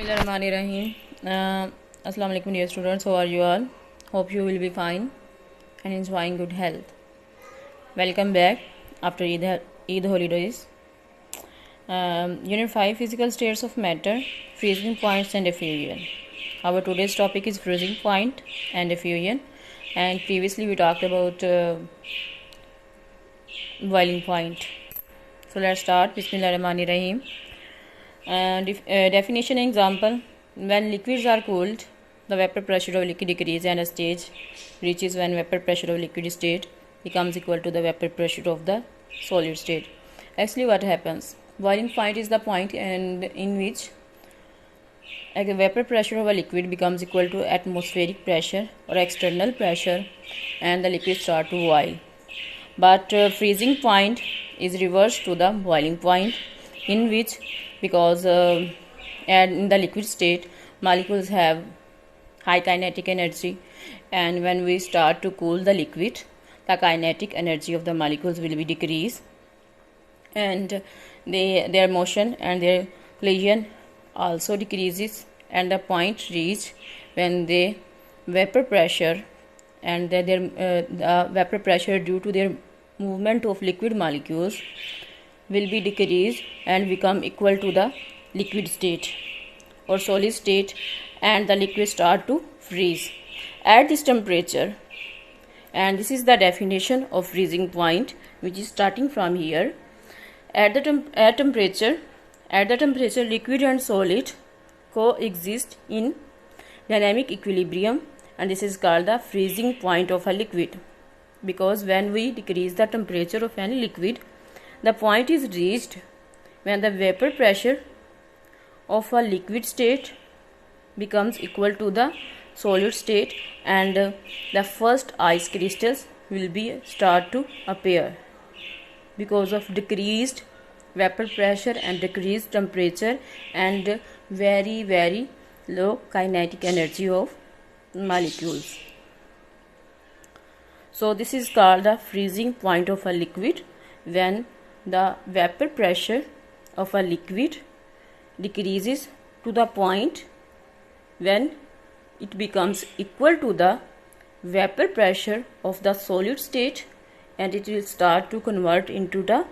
Bismillahirrahmanirrahim. Assalamu alaikum dear students, how are you all? Hope you will be fine and enjoying good health. Welcome back after Eid holidays. Unit 5 Physical States of Matter, Freezing Points and Diffusion. Our today's topic is freezing point and diffusion, and previously we talked about boiling point. So let's start. Bismillahirrahmanirrahim. Definition example: when liquids are cooled, the vapor pressure of liquid decreases and a stage reaches when vapor pressure of liquid state becomes equal to the vapor pressure of the solid state. Actually, what happens? Boiling point is the point in which a vapor pressure of a liquid becomes equal to atmospheric pressure or external pressure, and the liquid start to boil. But freezing point is reversed to the boiling point, in which, because in the liquid state molecules have high kinetic energy, and when we start to cool the liquid, the kinetic energy of the molecules will be decreased, and their motion and their collision also decreases, and the point reached when the vapor pressure and the vapor pressure due to their movement of liquid molecules will be decreased and become equal to the liquid state or solid state, and the liquid start to freeze at this temperature. And this is the definition of freezing point, which is starting from here. At the temperature liquid and solid coexist in dynamic equilibrium, and this is called the freezing point of a liquid, because when we decrease the temperature of any liquid, the point is reached when the vapor pressure of a liquid state becomes equal to the solid state, and the first ice crystals will be start to appear because of decreased vapor pressure and decreased temperature and very low kinetic energy of molecules. So this is called the freezing point of a liquid, when the vapor pressure of a liquid decreases to the point when it becomes equal to the vapor pressure of the solid state, and it will start to convert into the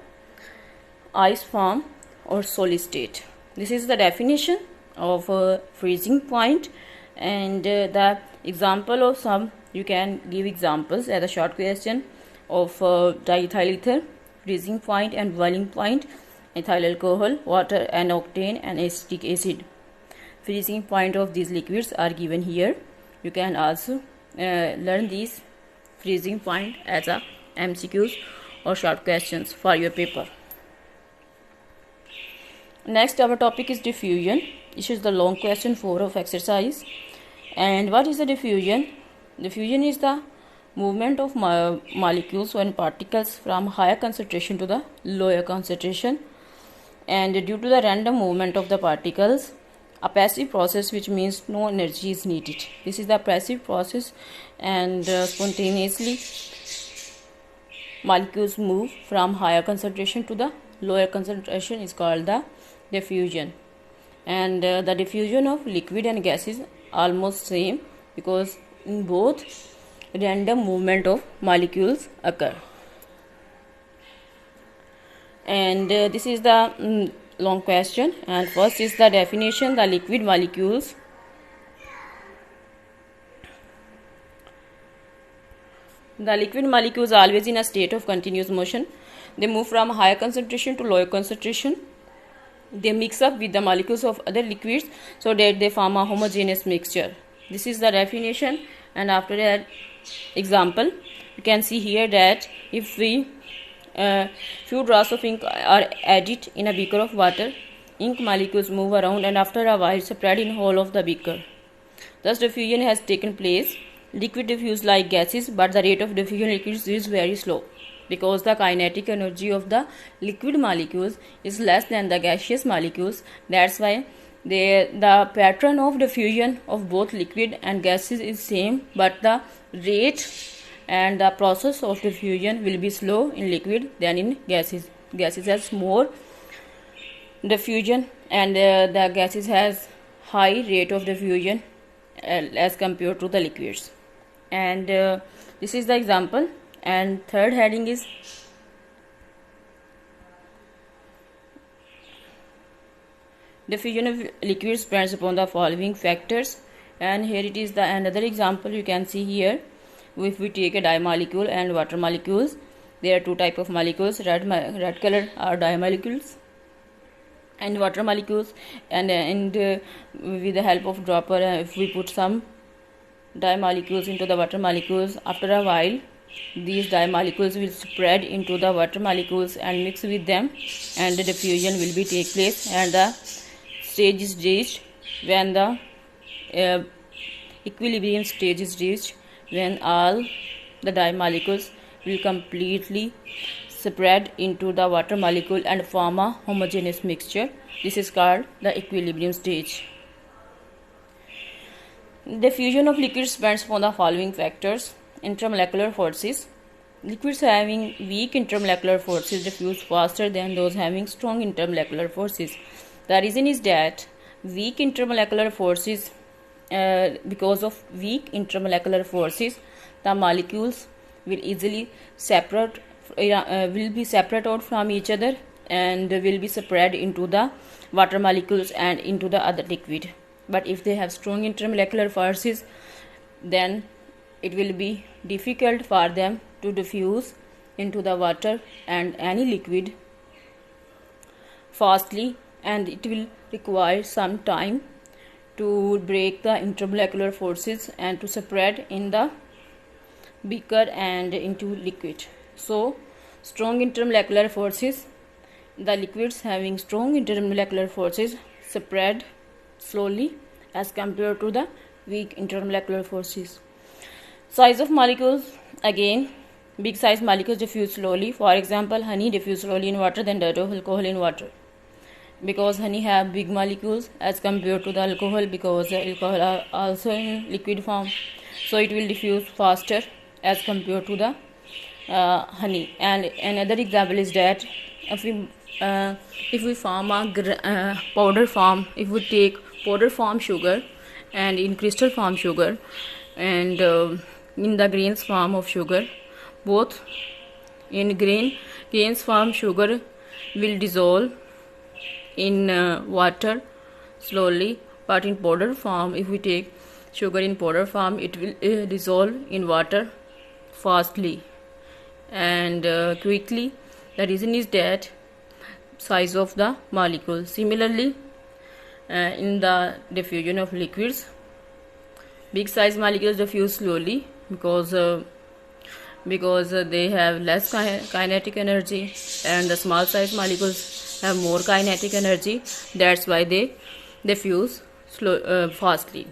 ice form or solid state. This is the definition of a freezing point, and the example of some, you can give examples as a short question of diethyl ether, freezing point and boiling point, ethyl alcohol, water and octane and acetic acid. Freezing point of these liquids are given here. You can also learn these freezing point as a MCQs or short questions for your paper. Next, our topic is diffusion. This is the long question 4 of exercise. And what is the diffusion? Diffusion is the movement of molecules and particles from higher concentration to the lower concentration, and due to the random movement of the particles, a passive process, which means no energy is needed. This is the passive process, and spontaneously molecules move from higher concentration to the lower concentration is called the diffusion. And the diffusion of liquid and gas is almost same, because in both random movement of molecules occur. And this is the long question, and first is the definition. The liquid molecules always in a state of continuous motion. They move from higher concentration to lower concentration. They mix up with the molecules of other liquids so that they form a homogeneous mixture. This is the definition. And after that example, you can see here that if we few drops of ink are added in a beaker of water, ink molecules move around and after a while spread in whole of the beaker. Thus diffusion has taken place. Liquid diffuse like gases, but the rate of diffusion liquids is very slow, because the kinetic energy of the liquid molecules is less than the gaseous molecules. That's why the pattern of diffusion of both liquid and gases is same, but the rate and the process of diffusion will be slow in liquid than in gases. Gases has more diffusion, and the gases has high rate of diffusion as compared to the liquids. And this is the example. And third heading is diffusion of liquids depends upon the following factors. And here it is the another example you can see here. If we take a dye molecule and water molecules, there are two type of molecules. Red color are dye molecules and water molecules, and with the help of dropper, if we put some dye molecules into the water molecules, after a while these dye molecules will spread into the water molecules and mix with them, and the diffusion will be take place, and the stage is reached when the equilibrium stage is reached, when all the dye molecules will completely spread into the water molecule and form a homogeneous mixture. This is called the equilibrium stage. Diffusion of liquids depends upon the following factors. Intermolecular forces. Liquids having weak intermolecular forces diffuse faster than those having strong intermolecular forces. The reason is that weak intermolecular forces, because of weak intermolecular forces, the molecules will easily will be separate out from each other and will be spread into the water molecules and into the other liquid. But if they have strong intermolecular forces, then it will be difficult for them to diffuse into the water and any liquid fastly, and it will require some time to break the intermolecular forces and to spread in the beaker and into liquid. So strong intermolecular forces, the liquids having strong intermolecular forces spread slowly as compared to the weak intermolecular forces. Size of molecules, again big size molecules diffuse slowly. For example, honey diffuse slowly in water than that of alcohol in water, because honey have big molecules as compared to the alcohol, because the alcohol are also in liquid form, so it will diffuse faster as compared to the honey. And another example is that if we form a powder form, if we take powder form sugar and in crystal form sugar and in the grains form of sugar, both in grains form sugar will dissolve in water slowly, but in powder form, if we take sugar in powder form, it will dissolve in water fastly and quickly. The reason is that size of the molecule. Similarly, in the diffusion of liquids, big size molecules diffuse slowly because they have less kinetic energy, and the small size molecules have more kinetic energy. That's why they diffuse fastly.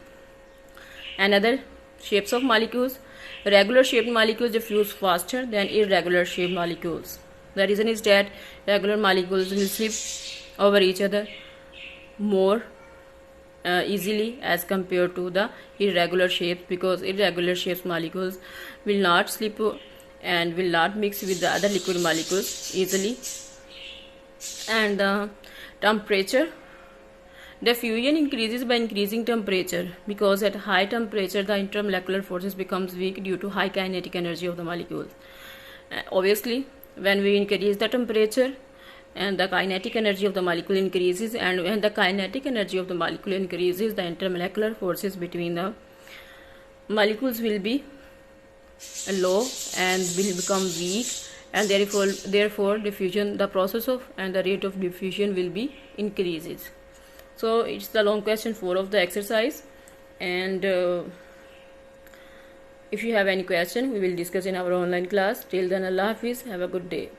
Another shapes of molecules. Regular shaped molecules diffuse faster than irregular shaped molecules. The reason is that regular molecules will slip over each other more easily as compared to the irregular shapes, because irregular shapes molecules will not slip and will not mix with the other liquid molecules easily. And the temperature. Diffusion increases by increasing temperature, because at high temperature the intermolecular forces becomes weak due to high kinetic energy of the molecules. Obviously, when we increase the temperature, and the kinetic energy of the molecule increases, and when the kinetic energy of the molecule increases, the intermolecular forces between the molecules will be low and will become weak, and therefore diffusion, the process of and the rate of diffusion will be increases. So it's the long question 4 of the exercise, and if you have any question, we will discuss in our online class. Till then, Allah Hafiz, have a good day.